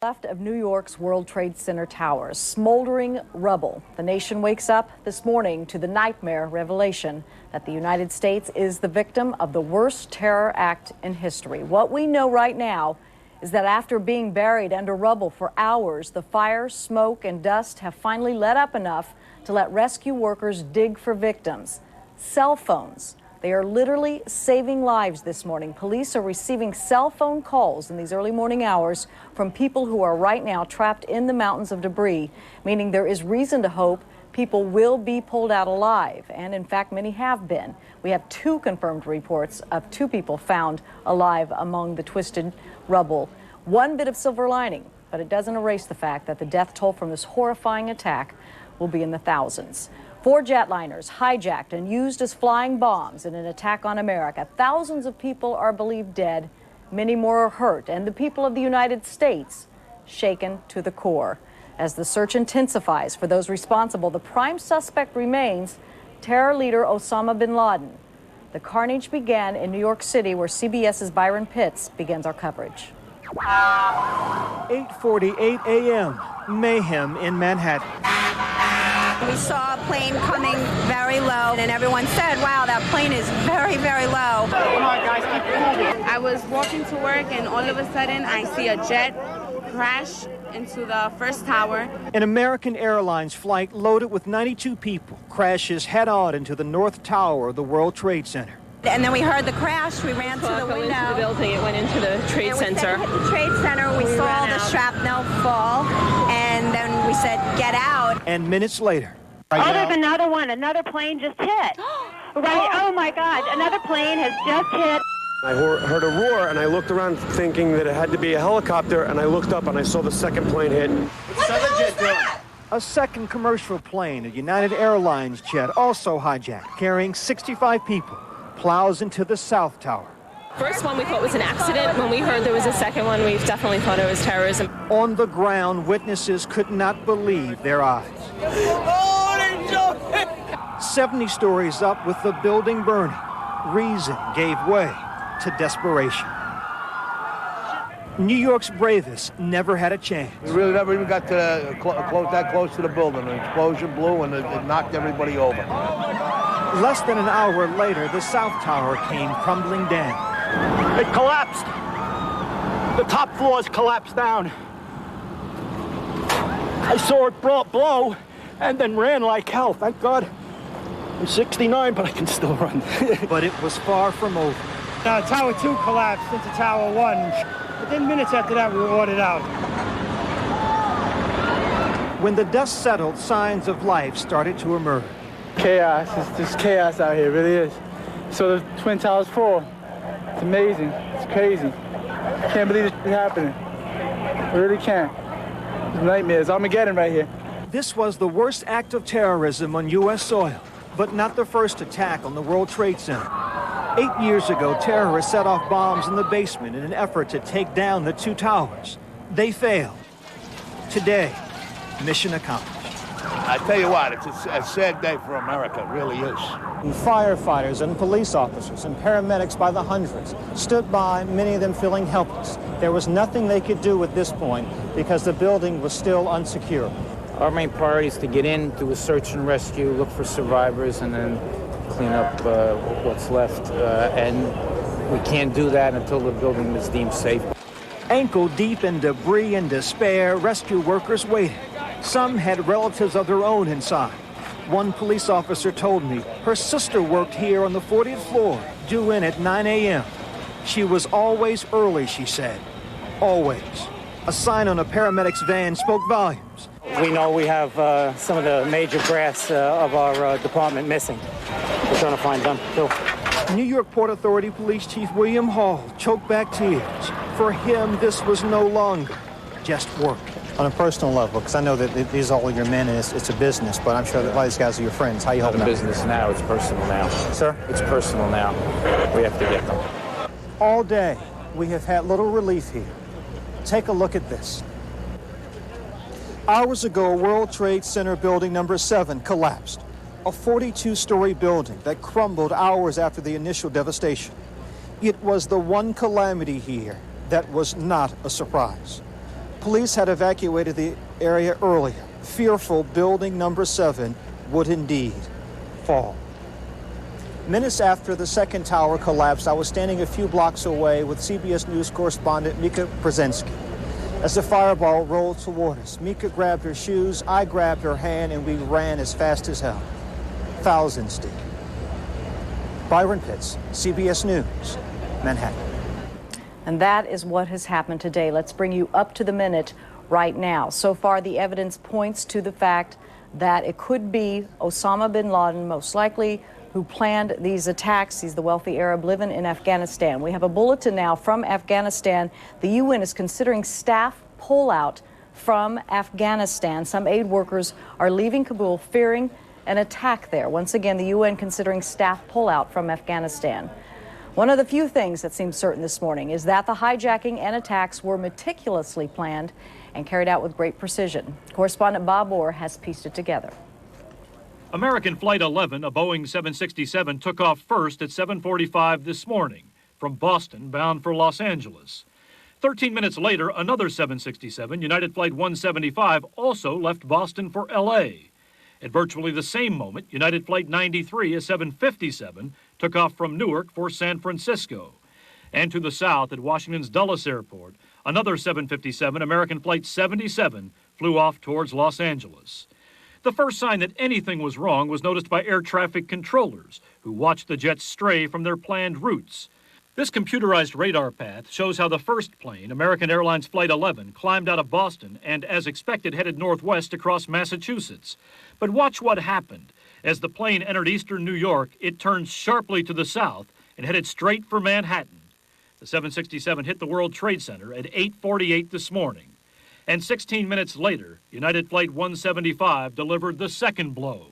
Left of New York's World Trade Center towers, smoldering rubble. The nation wakes up this morning to the nightmare revelation that the United States is the victim of the worst terror act in history. What we know right now is that after being buried under rubble for hours, the fire, smoke, and dust have finally let up enough to let rescue workers dig for victims. Cell phones. They are literally saving lives this morning. Police are receiving cell phone calls in these early morning hours from people who are right now trapped in the mountains of debris, meaning there is reason to hope people will be pulled out alive. And in fact, many have been. We have 2 confirmed reports of 2 people found alive among the twisted rubble. One bit of silver lining, but it doesn't erase the fact that the death toll from this horrifying attack will be in the thousands. 4 jetliners hijacked and used as flying bombs in an attack on America. Thousands of people are believed dead. Many more are hurt, and the people of the United States shaken to the core. As the search intensifies for those responsible, the prime suspect remains terror leader Osama bin Laden. The carnage began in New York City, where CBS's Byron Pitts begins our coverage. 8:48 a.m. Mayhem in Manhattan. We saw a plane coming very low, and everyone said, wow, that plane is very, very low. Come on, guys, keep moving. I was walking to work, and all of a sudden, I see a jet crash into the first tower. An American Airlines flight loaded with 92 people crashes head-on into the North Tower of the World Trade Center. And then we heard the crash. We ran to the window. Into the building. It went into the Trade Center. We hit the Trade Center. We saw the shrapnel fall, and then we said, "Get out!" And minutes later, there's another one. Another plane just hit. Right? Oh my God! Another plane has just hit. I heard a roar, and I looked around thinking that it had to be a helicopter, and I looked up and I saw the second plane hit. What the hell was that? a second commercial plane, a United Airlines jet, also hijacked, carrying 65 people, plows into the South Tower. First one we thought was an accident. When we heard there was a second one, we definitely thought it was terrorism. On the ground, witnesses could not believe their eyes. 70 stories up with the building burning, reason gave way to desperation. New York's bravest never had a chance. We really never even got to that close to the building. An explosion blew and it knocked everybody over. Less than an hour later, the South Tower came crumbling down. It collapsed. The top floors collapsed down. I saw it blow and then ran like hell. Thank God. I'm 69, but I can still run. But it was far from over. Tower 2 collapsed into Tower 1. Within minutes after that, we were ordered out. When the dust settled, signs of life started to emerge. Chaos. It's just chaos out here. It really is. So the Twin Towers fall. It's amazing. It's crazy. I can't believe it's happening. I really can't. It's nightmares. Armageddon right here. This was the worst act of terrorism on U.S. soil, but not the first attack on the World Trade Center. 8 years ago, terrorists set off bombs in the basement in an effort to take down the two towers. They failed. Today, mission accomplished. I tell you what, it's a sad day for America. It really is. Firefighters and police officers and paramedics by the hundreds stood by, many of them feeling helpless. There was nothing they could do at this point because the building was still unsecured. Our main priority is to get in, do a search and rescue, look for survivors, and then clean up what's left. And we can't do that until the building is deemed safe. Ankle deep in debris and despair, rescue workers waited. Some had relatives of their own inside. One police officer told me her sister worked here on the 40th floor, due in at 9 a.m. She was always early, she said. Always. A sign on a paramedic's van spoke volumes. We know we have some of the major brass of our department missing. We're trying to find them, too. New York Port Authority Police Chief William Hall choked back tears. For him, this was no longer just work. On a personal level, because I know that these are all your men and it's a business, but I'm sure that a lot of these guys are your friends. How you helping out? Not a business now, it's personal now. Sir? It's personal now. We have to get them. All day, we have had little relief here. Take a look at this. Hours ago, World Trade Center building number 7 collapsed. A 42-story building that crumbled hours after the initial devastation. It was the one calamity here that was not a surprise. Police had evacuated the area earlier, fearful building number 7 would indeed fall. Minutes after the second tower collapsed, I was standing a few blocks away with CBS News correspondent Mika Brzezinski. As the fireball rolled toward us, Mika grabbed her shoes, I grabbed her hand, and we ran as fast as hell. Thousands did. Byron Pitts, CBS News, Manhattan. And that is what has happened today. Let's bring you up to the minute right now. So far, the evidence points to the fact that it could be Osama bin Laden, most likely, who planned these attacks. He's the wealthy Arab living in Afghanistan. We have a bulletin now from Afghanistan. The UN is considering staff pullout from Afghanistan. Some aid workers are leaving Kabul fearing an attack there. Once again, the UN considering staff pullout from Afghanistan. One of the few things that seems certain this morning is that the hijacking and attacks were meticulously planned and carried out with great precision. Correspondent Bob Orr has pieced it together. American Flight 11, a Boeing 767, took off first at 7:45 this morning from Boston, bound for Los Angeles. 13 minutes later, another 767, United Flight 175, also left Boston for L.A. At virtually the same moment, United Flight 93, a 757, took off from Newark for San Francisco. And to the south at Washington's Dulles Airport, another 757, American Flight 77, flew off towards Los Angeles. The first sign that anything was wrong was noticed by air traffic controllers, who watched the jets stray from their planned routes. This computerized radar path shows how the first plane, American Airlines Flight 11, climbed out of Boston and, as expected, headed northwest across Massachusetts. But watch what happened. As the plane entered eastern New York, it turned sharply to the south and headed straight for Manhattan. The 767 hit the World Trade Center at 8:48 this morning. And 16 minutes later, United Flight 175 delivered the second blow.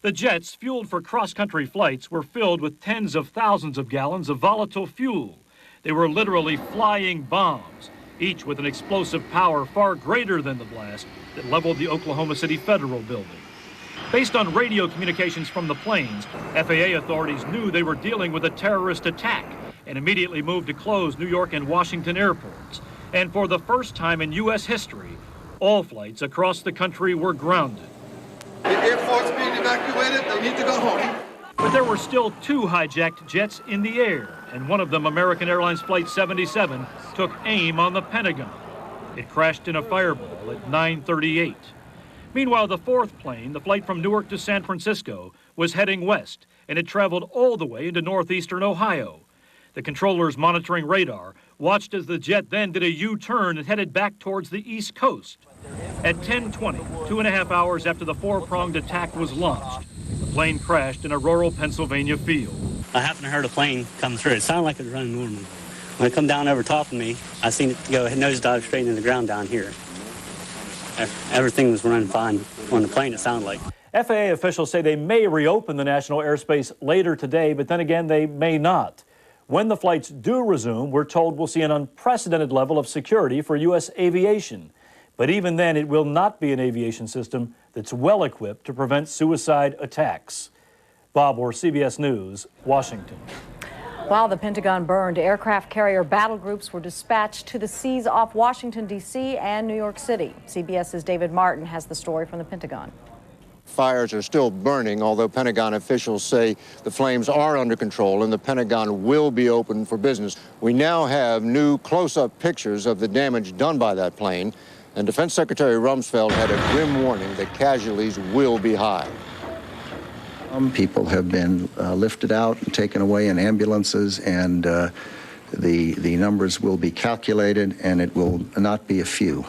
The jets, fueled for cross-country flights, were filled with tens of thousands of gallons of volatile fuel. They were literally flying bombs, each with an explosive power far greater than the blast that leveled the Oklahoma City Federal Building. Based on radio communications from the planes, FAA authorities knew they were dealing with a terrorist attack and immediately moved to close New York and Washington airports. And for the first time in U.S. history, all flights across the country were grounded. The airport's being evacuated. They need to go home. But there were still 2 hijacked jets in the air, and one of them, American Airlines Flight 77, took aim on the Pentagon. It crashed in a fireball at 9:38. Meanwhile, the fourth plane, the flight from Newark to San Francisco, was heading west, and it traveled all the way into northeastern Ohio. The controllers monitoring radar watched as the jet then did a U-turn and headed back towards the East Coast. At 10:20, 2.5 hours after the four-pronged attack was launched, the plane crashed in a rural Pennsylvania field. I happened to hear a plane come through. It sounded like it was running normally. When it come down over top of me, I seen it go nosedive straight into the ground down here. Everything was running fine on the plane, it sounded like. FAA officials say they may reopen the national airspace later today, but then again, they may not. When the flights do resume, we're told we'll see an unprecedented level of security for U.S. aviation. But even then, it will not be an aviation system that's well equipped to prevent suicide attacks. Bob Orr, CBS News, Washington. While the Pentagon burned, aircraft carrier battle groups were dispatched to the seas off Washington, D.C. and New York City. CBS's David Martin has the story from the Pentagon. Fires are still burning, although Pentagon officials say the flames are under control and the Pentagon will be open for business. We now have new close-up pictures of the damage done by that plane, and Defense Secretary Rumsfeld had a grim warning that casualties will be high. People have been lifted out and taken away in ambulances, and the numbers will be calculated, and it will not be a few.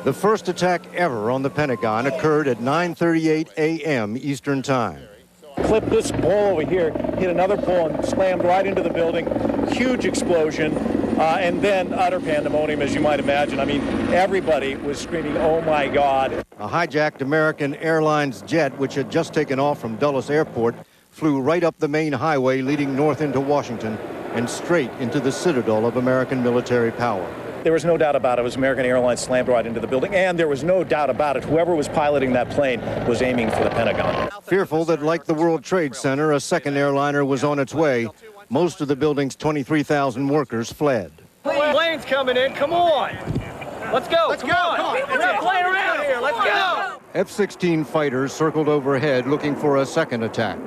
The first attack ever on the Pentagon occurred at 9:38 a.m. Eastern Time. Clip this pole over here, hit another pole and slammed right into the building. Huge explosion, and then utter pandemonium, as you might imagine. I mean, everybody was screaming, "Oh my God." A hijacked American Airlines jet, which had just taken off from Dulles Airport, flew right up the main highway leading north into Washington and straight into the citadel of American military power. There was no doubt about it. It was American Airlines slammed right into the building, and there was no doubt about it. Whoever was piloting that plane was aiming for the Pentagon. Fearful that, like the World Trade Center, a second airliner was on its way, most of the building's 23,000 workers fled. Plane's coming in, come on! Let's go. Let's go. Come on. We're not playing around here. Let's go. F-16 fighters circled overhead looking for a second attack,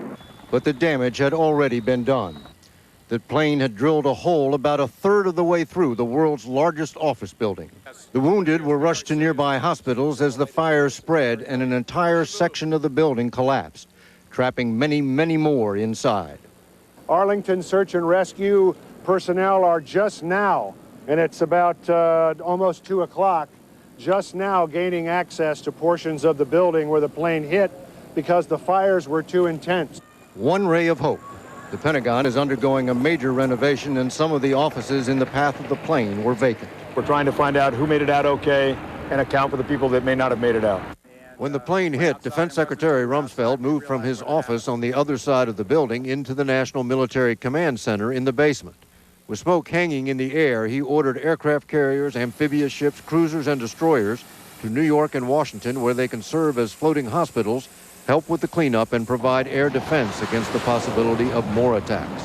but the damage had already been done. The plane had drilled a hole about a third of the way through the world's largest office building. The wounded were rushed to nearby hospitals as the fire spread and an entire section of the building collapsed, trapping many, many more inside. Arlington search and rescue personnel are just now, and it's about almost 2 o'clock, just now gaining access to portions of the building where the plane hit because the fires were too intense. One ray of hope. The Pentagon is undergoing a major renovation, and some of the offices in the path of the plane were vacant. We're trying to find out who made it out okay and account for the people that may not have made it out. When the plane hit, Defense Secretary Rumsfeld moved from his office on the other side of the building into the National Military Command Center in the basement. With smoke hanging in the air, he ordered aircraft carriers, amphibious ships, cruisers, and destroyers to New York and Washington, where they can serve as floating hospitals, help with the cleanup, and provide air defense against the possibility of more attacks.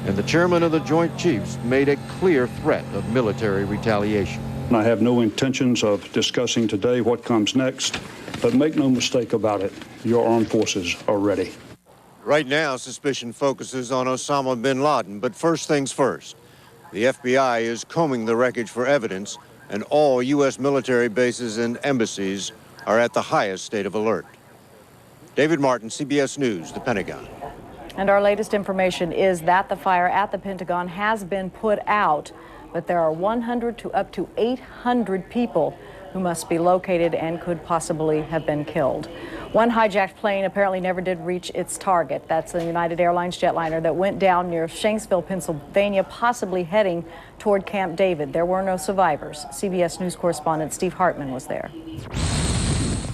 And the chairman of the Joint Chiefs made a clear threat of military retaliation. I have no intentions of discussing today what comes next, but make no mistake about it, your armed forces are ready. Right now, suspicion focuses on Osama bin Laden, but first things first. The FBI is combing the wreckage for evidence, and all U.S. military bases and embassies are at the highest state of alert. David Martin, CBS News, the Pentagon. And our latest information is that the fire at the Pentagon has been put out, but there are 100 to up to 800 people who must be located and could possibly have been killed. One hijacked plane apparently never did reach its target. That's the United Airlines jetliner that went down near Shanksville, Pennsylvania, possibly heading toward Camp David. There were no survivors. CBS News correspondent Steve Hartman was there.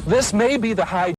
This may be the high